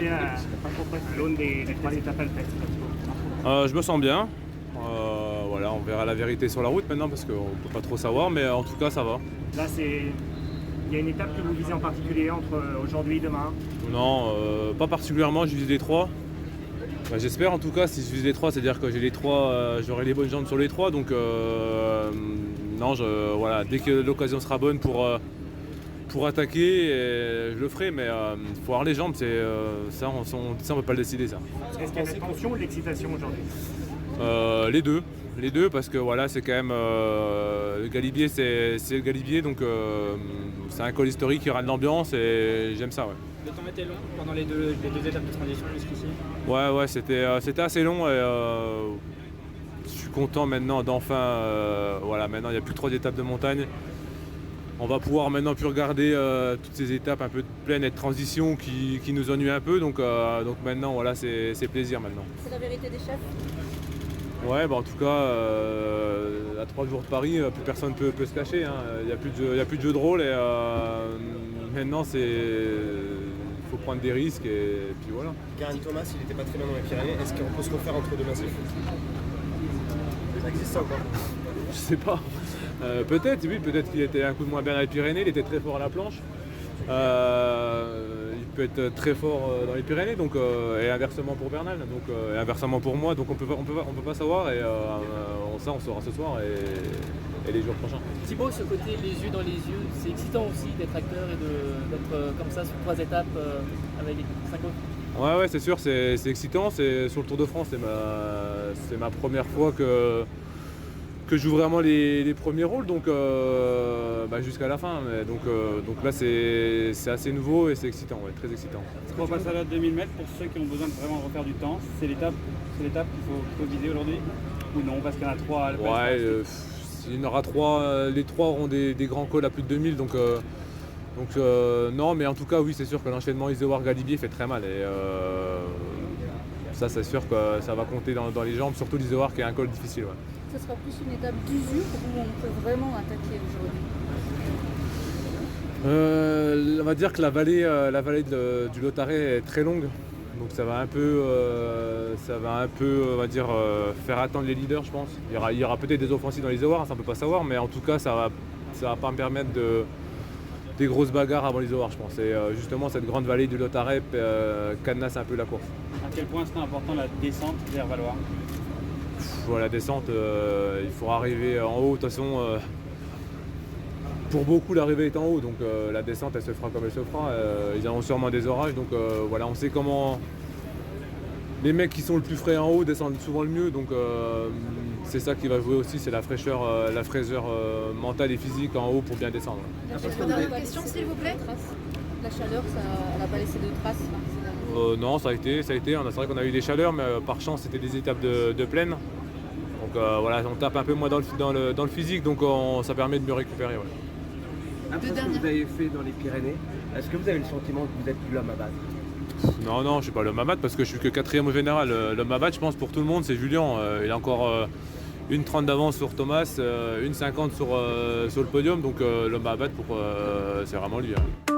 bien à l'aune des 3 étapes alpestres? Je me sens bien. Voilà, on verra la vérité sur la route maintenant parce qu'on ne peut pas trop savoir, mais en tout cas ça va. Là, il y a une étape que vous visez en particulier entre aujourd'hui et demain? Non, pas particulièrement, je vise les 3. J'espère en tout cas, si je vise les 3, c'est-à-dire que j'ai les 3, j'aurai les bonnes jambes sur les 3. Donc non, voilà, dès que l'occasion sera bonne pour attaquer, je le ferai, mais il faut avoir les jambes, ça on ne peut pas le décider ça. Est-ce qu'il y a de la tension ou de l'excitation aujourd'hui? Les deux parce que voilà, c'est quand même le Galibier, c'est le Galibier, donc c'est un col historique qui aura de l'ambiance et j'aime ça. Ouais. Le temps était long pendant les deux étapes de transition jusqu'ici? Ouais, c'était assez long et je suis content maintenant d'enfin, voilà, maintenant il n'y a plus que 3 étapes de montagne. On va pouvoir maintenant plus regarder toutes ces étapes un peu de plaine et de transition qui nous ennuient un peu, donc maintenant voilà, c'est plaisir maintenant. C'est la vérité des chefs? Ouais, en tout cas, à 3 jours de Paris, plus personne ne peut se cacher. Il n'y a plus de jeu de rôle et maintenant il faut prendre des risques et puis voilà. Geraint Thomas, il n'était pas très bien dans les Pyrénées. Est-ce qu'on peut se refaire entre deux massifs? Ça existe ça ou pas? Je sais pas. Peut-être, oui, peut-être qu'il était un coup de moins bien dans les Pyrénées, il était très fort à la planche. Il peut être très fort dans les Pyrénées, donc, et inversement pour Bernal, donc, et inversement pour moi, donc on peut pas savoir et on saura ce soir et les jours prochains. Thibaut, ce côté les yeux dans les yeux, c'est excitant aussi d'être acteur et d'être comme ça sur 3 étapes avec 5 autres? Ouais, c'est sûr, c'est excitant, c'est sur le Tour de France, c'est ma première fois que je joue vraiment les premiers rôles, donc jusqu'à la fin. Mais donc là c'est assez nouveau et c'est excitant, ouais, très excitant. On va passer à la 2000 mètres pour ceux qui ont besoin de vraiment refaire du temps. C'est l'étape qu'il faut viser aujourd'hui ou non, parce qu'il y en a 3 à la il y en aura 3, les 3 auront des grands cols à plus de 2000, donc non, mais en tout cas oui, c'est sûr que l'enchaînement Izoard-Galibier fait très mal et ça c'est sûr que ça va compter dans les jambes, surtout l'Izoard qui est un col difficile. Ouais. Ce sera plus une étape d'usure où on peut vraiment attaquer aujourd'hui? On va dire que la vallée du Lautaret est très longue, donc ça va un peu, on va dire, faire attendre les leaders, je pense. Il y aura peut-être des offensives dans les Izoard, ça on peut pas savoir, mais en tout cas ça va pas me permettre des grosses bagarres avant les Izoard, je pense. Et justement cette grande vallée du Lautaret cadenasse un peu la course. À quel point c'est important la descente vers Valois? La descente, il faudra arriver en haut. De toute façon, pour beaucoup, l'arrivée est en haut. Donc la descente, elle se fera comme elle se fera. Ils auront sûrement des orages. Donc voilà, on sait comment les mecs qui sont le plus frais en haut descendent souvent le mieux. Donc c'est ça qui va jouer aussi, c'est la fraîcheur mentale et physique en haut pour bien descendre. Dernière question, s'il vous plaît. La chaleur, elle n'a pas laissé de traces? Non, ça a été. C'est vrai qu'on a eu des chaleurs, mais par chance, c'était des étapes de plaine. Donc voilà, on tape un peu moins dans le physique, donc ça permet de mieux récupérer. Ouais. Après ce que vous avez fait dans les Pyrénées, est-ce que vous avez le sentiment que vous êtes l'homme à battre? Non, je ne suis pas l'homme à battre parce que je suis que 4e au général. L'homme à battre, je pense, pour tout le monde, c'est Julien. Il a encore 1,30 d'avance sur Thomas, 1,50 sur le podium, donc l'homme à battre, c'est vraiment lui. Hein.